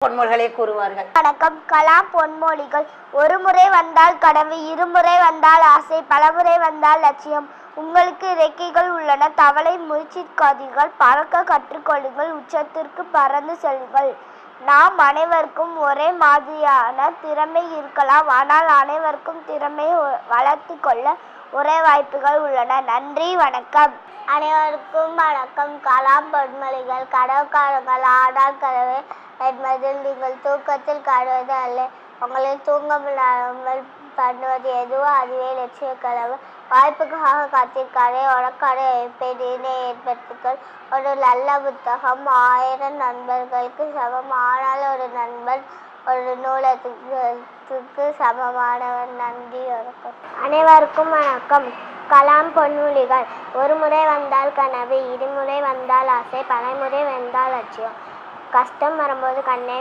பொன்மொழிகளை கூறுவார்கள். வணக்கம். கலாம் பொன்மொழிகள். ஒரு முறை வந்தால் கனவு, இருமுறை வந்தால் ஆசை, பலமுறை வந்தால் லட்சியம். உங்களுக்கு இறக்கைகள் உள்ளன, தவளை முயற்சிக்காதீர்கள். பறக்க கற்றுக்கொள்ளுங்கள், உச்சத்திற்கு பறந்து செல்லுங்கள். நாம் அனைவருக்கும் ஒரே மாதிரியான திறமை இருக்கலாம், ஆனால் அனைவருக்கும் திறமையை வளர்த்து கொள்ள ஒரே வாய்ப்புகள் உள்ளன. நன்றி, வணக்கம். அனைவருக்கும் வணக்கம். கலாம் பொன்மொழிகள். கனவு காணுங்கள், ஆனால் கனவு என்பதில் நீங்கள் தூக்கத்தில் காணுவது அல்ல, உங்களை தூங்க விடாமல் பண்ணுவது எதுவோ அதுவே லட்சிய கனவு. வாய்ப்புக்காக காத்திருக்காதே, உனக்கான வாய்ப்பை ஏற்படுத்திக்கொள். ஒரு நல்ல புத்தகம் 1000 நண்பர்களுக்கு சமம், ஆனால் ஒரு நண்பன் ஒரு நூலகத்துக்கு சமமானவன். நன்றி, வணக்கம். அனைவருக்கும் வணக்கம். கலாம் பொன்மொழிகள். ஒரு முறை வந்தால் கனவு, இருமுறை வந்தால் ஆசை, பலமுறை வந்தால் லட்சியம். கஷ்டம் வரும்போது கண்ணை